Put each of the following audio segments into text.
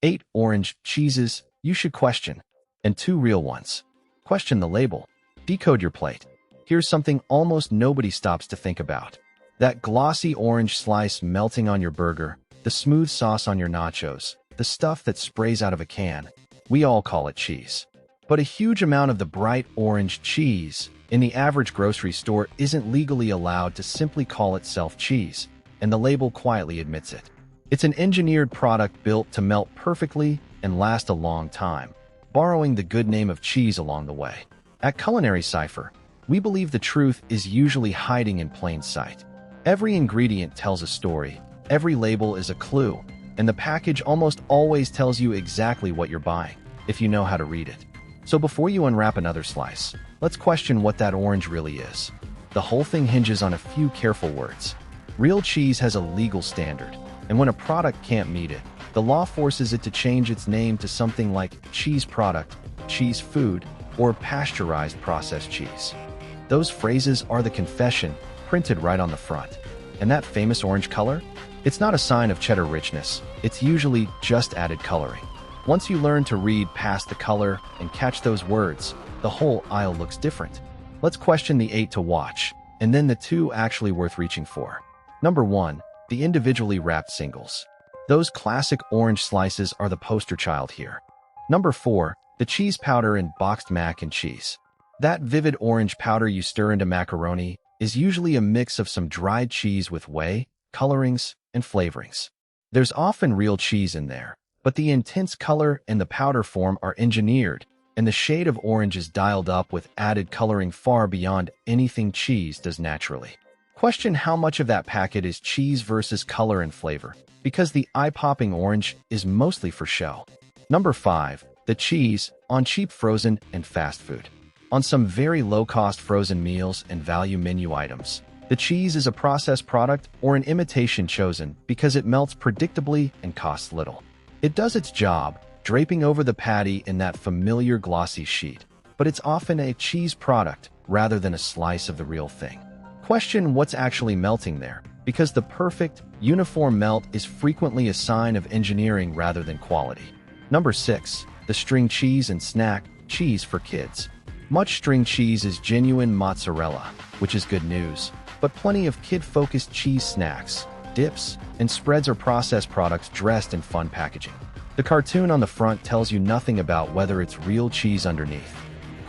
8 orange cheeses you should question, and 2 real ones. Question the label. Decode your plate. Here's something almost nobody stops to think about. That glossy orange slice melting on your burger, the smooth sauce on your nachos, the stuff that sprays out of a can. We all call it cheese. But a huge amount of the bright orange cheese in the average grocery store isn't legally allowed to simply call itself cheese, and the label quietly admits it. It's an engineered product built to melt perfectly and last a long time, borrowing the good name of cheese along the way. At Culinary Cipher, we believe the truth is usually hiding in plain sight. Every ingredient tells a story, every label is a clue, and the package almost always tells you exactly what you're buying, if you know how to read it. So before you unwrap another slice, let's question what that orange really is. The whole thing hinges on a few careful words. Real cheese has a legal standard, and when a product can't meet it, the law forces it to change its name to something like cheese product, cheese food, or pasteurized processed cheese. Those phrases are the confession, printed right on the front. And that famous orange color? It's not a sign of cheddar richness. It's usually just added coloring. Once you learn to read past the color and catch those words, the whole aisle looks different. Let's question the 8 to watch, and then the 2 actually worth reaching for. Number 1, the individually wrapped singles. Those classic orange slices are the poster child here. Number 4, the cheese powder in boxed mac and cheese. That vivid orange powder you stir into macaroni is usually a mix of some dried cheese with whey, colorings, and flavorings. There's often real cheese in there, but the intense color and the powder form are engineered, and the shade of orange is dialed up with added coloring far beyond anything cheese does naturally. Question how much of that packet is cheese versus color and flavor, because the eye-popping orange is mostly for show. Number 5, the cheese on cheap frozen and fast food. On some very low-cost frozen meals and value menu items, the cheese is a processed product or an imitation chosen because it melts predictably and costs little. It does its job, draping over the patty in that familiar glossy sheet, but it's often a cheese product rather than a slice of the real thing. Question what's actually melting there, because the perfect, uniform melt is frequently a sign of engineering rather than quality. Number 6, the string cheese and snack cheese for kids. Much string cheese is genuine mozzarella, which is good news, but plenty of kid-focused cheese snacks, dips, and spreads are processed products dressed in fun packaging. The cartoon on the front tells you nothing about whether it's real cheese underneath.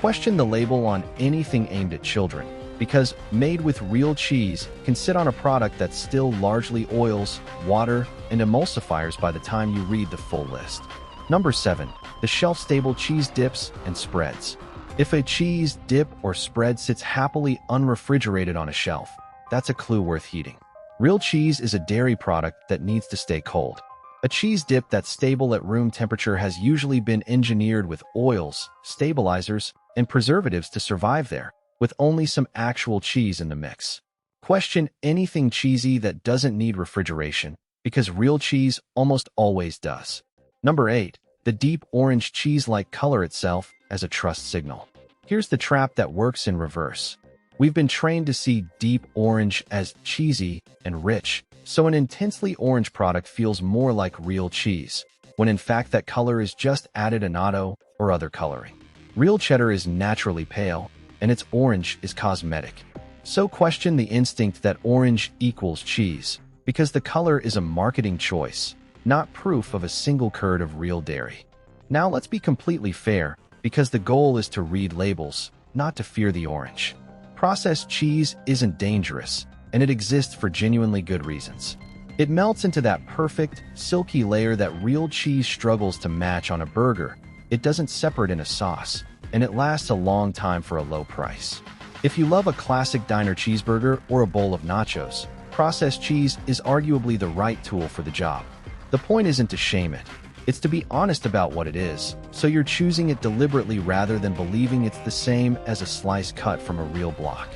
Question the label on anything aimed at children, because made with real cheese can sit on a product that's still largely oils, water, and emulsifiers by the time you read the full list. Number 7, the shelf-stable cheese dips and spreads. If a cheese dip or spread sits happily unrefrigerated on a shelf, that's a clue worth heeding. Real cheese is a dairy product that needs to stay cold. A cheese dip that's stable at room temperature has usually been engineered with oils, stabilizers, and preservatives to survive there, with only some actual cheese in the mix. Question anything cheesy that doesn't need refrigeration, because real cheese almost always does. Number 8, the deep orange cheese-like color itself as a trust signal. Here's the trap that works in reverse. We've been trained to see deep orange as cheesy and rich, so an intensely orange product feels more like real cheese, when in fact that color is just added annatto or other coloring. Real cheddar is naturally pale, and its orange is cosmetic. So question the instinct that orange equals cheese, because the color is a marketing choice, not proof of a single curd of real dairy. Now let's be completely fair, because the goal is to read labels, not to fear the orange. Processed cheese isn't dangerous, and it exists for genuinely good reasons. It melts into that perfect, silky layer that real cheese struggles to match on a burger. It doesn't separate in a sauce, and it lasts a long time for a low price. If you love a classic diner cheeseburger or a bowl of nachos, processed cheese is arguably the right tool for the job. The point isn't to shame it. It's to be honest about what it is, so you're choosing it deliberately rather than believing it's the same as a slice cut from a real block.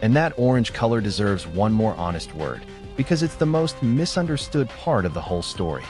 And that orange color deserves one more honest word, because it's the most misunderstood part of the whole story.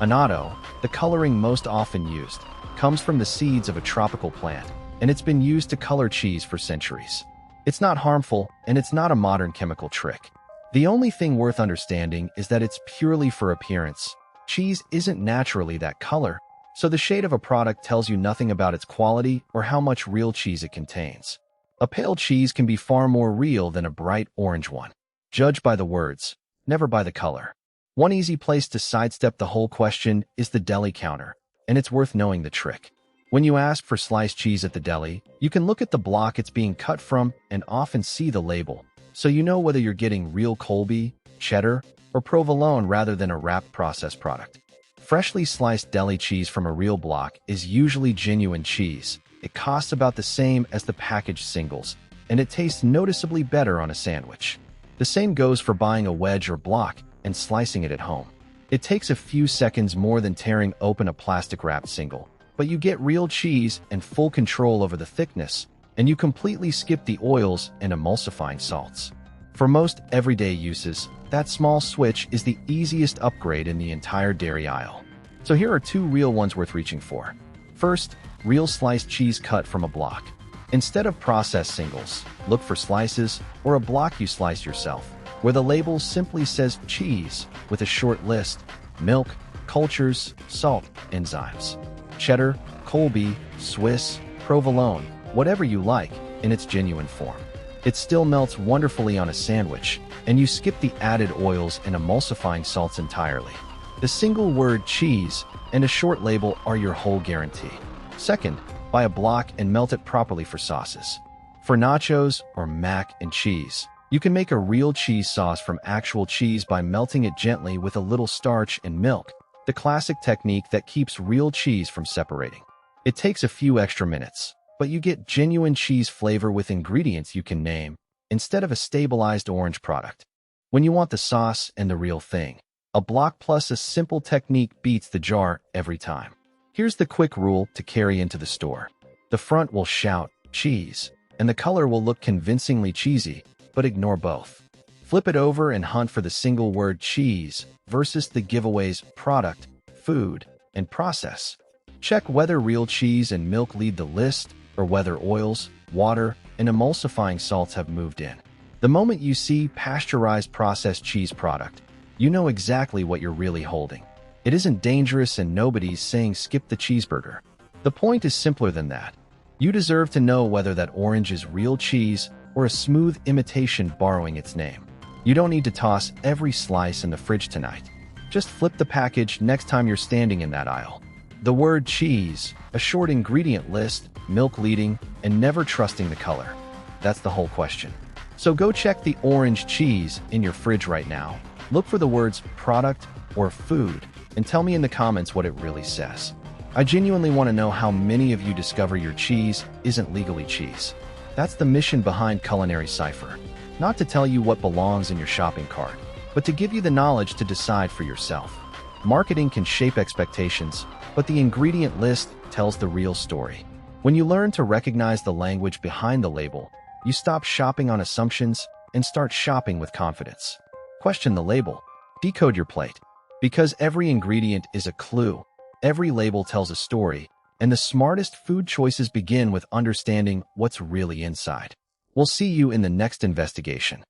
Annatto, the coloring most often used, comes from the seeds of a tropical plant, and it's been used to color cheese for centuries. It's not harmful, and it's not a modern chemical trick. The only thing worth understanding is that it's purely for appearance. Cheese isn't naturally that color, So the shade of a product tells you nothing about its quality or how much real cheese it contains. A pale cheese can be far more real than a bright orange one. Judge by the words, never by the color. One easy place to sidestep the whole question is the deli counter, and it's worth knowing the trick. When you ask for sliced cheese at the deli, you can look at the block it's being cut from and often see the label, so you know whether you're getting real Colby, cheddar, or provolone rather than a wrapped processed product. Freshly sliced deli cheese from a real block is usually genuine cheese. It costs about the same as the packaged singles, and it tastes noticeably better on a sandwich. The same goes for buying a wedge or block and slicing it at home. It takes a few seconds more than tearing open a plastic-wrapped single, but you get real cheese and full control over the thickness, and you completely skip the oils and emulsifying salts. For most everyday uses, that small switch is the easiest upgrade in the entire dairy aisle. So here are two real ones worth reaching for. First, real sliced cheese cut from a block. Instead of processed singles, look for slices or a block you slice yourself, where the label simply says cheese with a short list: milk, cultures, salt, enzymes. Cheddar, Colby, Swiss, provolone, whatever you like, in its genuine form. It still melts wonderfully on a sandwich, and you skip the added oils and emulsifying salts entirely. The single word cheese and a short label are your whole guarantee. Second, buy a block and melt it properly for sauces. For nachos or mac and cheese, you can make a real cheese sauce from actual cheese by melting it gently with a little starch and milk, the classic technique that keeps real cheese from separating. It takes a few extra minutes, but you get genuine cheese flavor with ingredients you can name, instead of a stabilized orange product. When you want the sauce and the real thing, a block plus a simple technique beats the jar every time. Here's the quick rule to carry into the store. The front will shout, cheese, and the color will look convincingly cheesy, but ignore both. Flip it over and hunt for the single word cheese versus the giveaways product, food, and process. Check whether real cheese and milk lead the list or whether oils, water, and emulsifying salts have moved in. The moment you see pasteurized processed cheese product, you know exactly what you're really holding. It isn't dangerous and nobody's saying skip the cheeseburger. The point is simpler than that. You deserve to know whether that orange is real cheese or a smooth imitation borrowing its name. You don't need to toss every slice in the fridge tonight. Just flip the package next time you're standing in that aisle. The word cheese, a short ingredient list, milk leading, and never trusting the color. That's the whole question. So go check the orange cheese in your fridge right now. Look for the words product or food and tell me in the comments what it really says. I genuinely want to know how many of you discover your cheese isn't legally cheese. That's the mission behind Culinary Cipher. Not to tell you what belongs in your shopping cart, but to give you the knowledge to decide for yourself. Marketing can shape expectations, but the ingredient list tells the real story. When you learn to recognize the language behind the label, you stop shopping on assumptions and start shopping with confidence. Question the label. Decode your plate. Because every ingredient is a clue, every label tells a story, and the smartest food choices begin with understanding what's really inside. We'll see you in the next investigation.